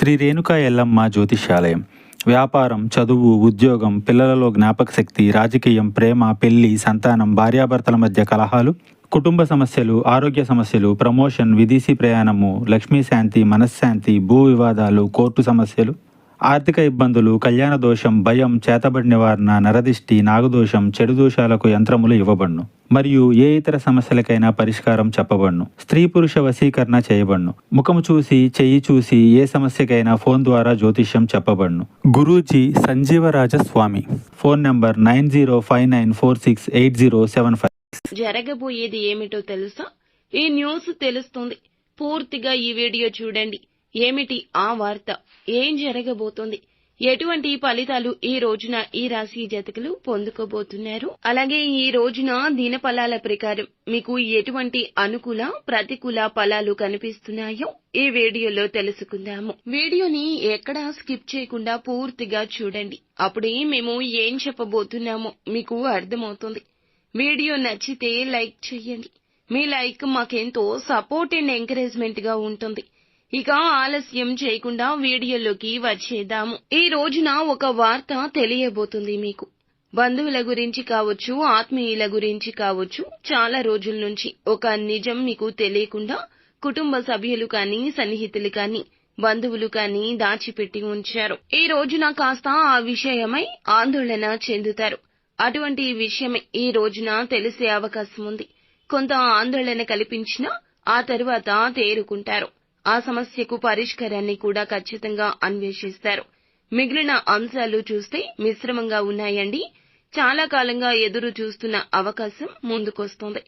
శ్రీ రేణుకా ఎల్లమ్మ జ్యోతిష్యాలయం. వ్యాపారం, చదువు, ఉద్యోగం, పిల్లలలో జ్ఞాపకశక్తి, రాజకీయం, ప్రేమ, పెళ్లి, సంతానం, భార్యాభర్తల మధ్య కలహాలు, కుటుంబ సమస్యలు, ఆరోగ్య సమస్యలు, ప్రమోషన్, విదేశీ ప్రయాణము, లక్ష్మీ శాంతి, మనశ్శాంతి, భూ వివాదాలు, కోర్టు సమస్యలు, ఆర్థిక ఇబ్బందులు, కళ్యాణ దోషం, భయం, చేతబడి నివారణ, నరదిష్టి, నాగదోషం, చెడు దోషాలకు యంత్రములు ఇవ్వబడును. మరియు ఏ ఇతర సమస్యలకైనా పరిష్కారం చెప్పబడును. స్త్రీ పురుష వశీకరణ చేయబడును. ముఖము చూసి, చెయ్యి చూసి ఏ సమస్యకైనా ఫోన్ ద్వారా జ్యోతిష్యం చెప్పబడును. గురూజీ సంజీవరాజ స్వామి. Phone number 9059468075. జరగబోయేది ఏమిటో తెలుసా? ఈ న్యూస్ తెలుస్తుంది. పూర్తిగా ఈ వీడియో చూడండి. ఏమిటి ఆ వార్త? ఏం జరగబోతోంది? ఎటువంటి ఫలితాలు ఈ రోజున ఈ రాశి జాతకులు పొందుకోబోతున్నారు? అలాగే ఈ రోజున దినఫలాల ప్రకారం మీకు ఎటువంటి అనుకూల, ప్రతికూల ఫలాలు కనిపిస్తున్నాయో ఈ వీడియోలో తెలుసుకుందాము. వీడియోని ఎక్కడా స్కిప్ చేయకుండా పూర్తిగా చూడండి. అప్పుడే మేము ఏం చెప్పబోతున్నామో మీకు అర్థమవుతుంది. వీడియో నచ్చితే లైక్ చేయండి. మీ లైక్ మాకెంతో సపోర్ట్ అండ్ ఎంకరేజ్మెంట్ గా ఉంటుంది. ఇక ఆలస్యం చేయకుండా వీడియోలోకి వచ్చేద్దాము. ఈ రోజున ఒక వార్త తెలియబోతుంది మీకు. బంధువుల గురించి కావచ్చు, ఆత్మీయుల గురించి కావచ్చు, చాలా రోజుల నుంచి ఒక నిజం మీకు తెలియకుండా కుటుంబ సభ్యులు కానీ, సన్నిహితులు కానీ, బంధువులు కానీ దాచిపెట్టి ఉంచారు. ఈ రోజున కాస్త ఆ విషయమై ఆందోళన చెందుతారు. అటువంటి విషయమే ఈ రోజున తెలిసే అవకాశం ఉంది. కొంత ఆందోళన కల్పించినా ఆ తరువాత తేరుకుంటారు. ఆ సమస్యకు పరిష్కారాన్ని కూడా ఖచ్చితంగా అన్వేషిస్తారు. మిగిలిన అంశాలు చూస్తే మిశ్రమంగా ఉన్నాయండి. చాలా కాలంగా ఎదురు చూస్తున్న అవకాశం ముందుకొస్తోంది.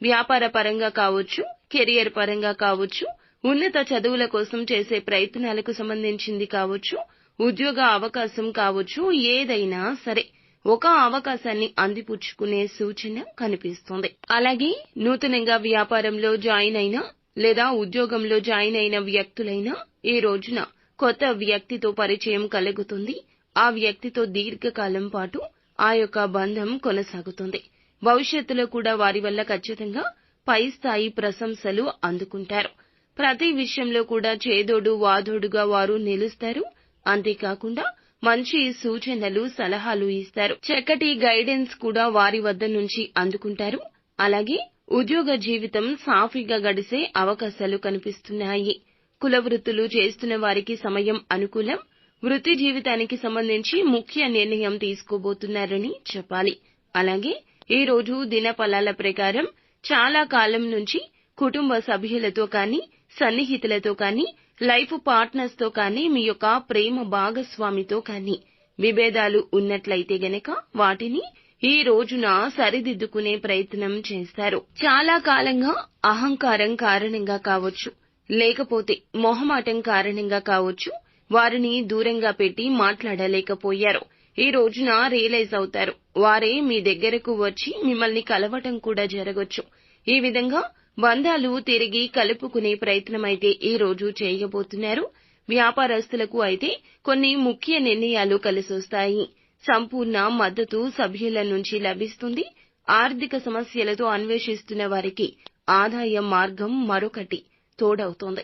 వ్యాపార పరంగా కావచ్చు, కెరియర్ పరంగా కావచ్చు, ఉన్నత చదువుల కోసం చేసే ప్రయత్నాలకు సంబంధించింది కావచ్చు, ఉద్యోగ అవకాశం కావచ్చు, ఏదైనా సరే ఒక అవకాశాన్ని అందిపుచ్చుకునే సూచన కనిపిస్తోంది. అలాగే నూతనంగా వ్యాపారంలో జాయిన్ అయినా లేదా ఉద్యోగంలో జాయిన్ అయిన వ్యక్తులైనా ఈ రోజున కొత్త వ్యక్తితో పరిచయం కలుగుతుంది. ఆ వ్యక్తితో దీర్ఘకాలం పాటు ఆ యొక్క బంధం కొనసాగుతుంది. భవిష్యత్తులో కూడా వారి వల్ల ఖచ్చితంగా పై స్థాయి ప్రశంసలు అందుకుంటారు. ప్రతి విషయంలో కూడా చేదోడు వాదోడుగా వారు నిలుస్తారు. అంతేకాకుండా మంచి సూచనలు, సలహాలు ఇస్తారు. చక్కటి గైడెన్స్ కూడా వారి వద్ద నుంచి అందుకుంటారు. అలాగే ఉద్యోగ జీవితం సాఫీగా గడిసే అవకాశాలు కనిపిస్తున్నాయి. కుల వృత్తులు చేస్తున్న వారికి సమయం అనుకూలం. వృత్తి జీవితానికి సంబంధించి ముఖ్య నిర్ణయం తీసుకోబోతున్నారని చెప్పాలి. అలాగే ఈ రోజు దినఫలాల ప్రకారం చాలా కాలం నుంచి కుటుంబ సభ్యులతో కానీ, సన్నిహితులతో కానీ, లైఫ్ పార్ట్నర్స్ తో కానీ, మీ యొక్క ప్రేమ భాగస్వామితో కానీ విభేదాలు ఉన్నట్లయితే గనక వాటిని ఈ రోజున సరిదిద్దుకునే ప్రయత్నం చేస్తారు. చాలా కాలంగా అహంకారం కారణంగా కావచ్చు, లేకపోతే మొహమాటం కారణంగా కావచ్చు, వారిని దూరంగా పెట్టి మాట్లాడలేకపోయారు. ఈ రోజున రియలైజ్ అవుతారు. వారే మీ దగ్గరకు వచ్చి మిమ్మల్ని కలవటం కూడా జరగొచ్చు. ఈ విధంగా బంధాలు తిరిగి కలుపుకునే ప్రయత్నమైతే ఈ రోజు చేయబోతున్నారు. వ్యాపారస్తులకు అయితే కొన్ని ముఖ్య నిర్ణయాలు కలిసొస్తాయి. సంపూర్ణ మద్దతు సభ్యుల నుంచి లభిస్తుంది. ఆర్థిక సమస్యలతో అన్వేషిస్తున్న వారికి ఆదాయ మార్గం మరొకటి తోడవుతోంది.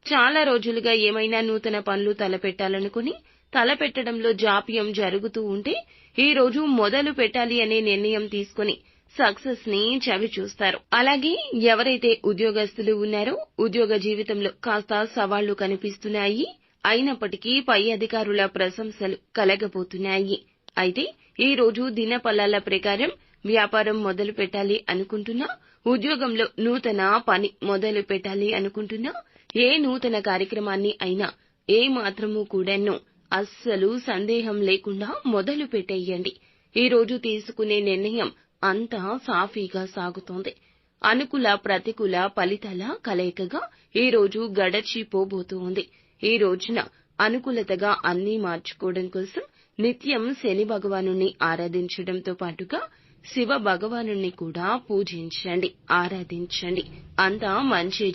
చాలా రోజులుగా ఏమైనా నూతన పనులు తలపెట్టాలనుకుని తలపెట్టడంలో జాప్యం జరుగుతూ ఉంటే ఈ రోజు మొదలు పెట్టాలి అనే నిర్ణయం తీసుకుని సక్సెస్ ని చవి చూస్తారు. అలాగే ఎవరైతే ఉద్యోగస్తులు ఉన్నారో ఉద్యోగ జీవితంలో కాస్త సవాళ్లు కనిపిస్తున్నాయి. అయినప్పటికీ పై అధికారుల ప్రశంసలు కలగబోతున్నాయి. అయితే ఈ రోజు దినఫలాల ప్రకారం వ్యాపారం మొదలు పెట్టాలి అనుకుంటున్నా, ఉద్యోగంలో నూతన పని మొదలు పెట్టాలి అనుకుంటున్నా, ఏ నూతన కార్యక్రమాన్ని అయినా ఏ మాత్రము కూడాను అస్సలు సందేహం లేకుండా మొదలు పెట్టేయండి. ఈ రోజు తీసుకునే నిర్ణయం అంతా సాఫీగా సాగుతోంది. అనుకూల, ప్రతికూల ఫలితాల కలయికగా ఈ రోజు గడచిపోబోతూ ఉంది. ఈ రోజున అనుకూలతగా అన్నీ మార్చుకోవడం కోసం నిత్యం శని భగవానుని ఆరాధించడంతో పాటుగా శివ భగవానుని కూడా పూజించండి, ఆరాధించండి. అంతా మంచి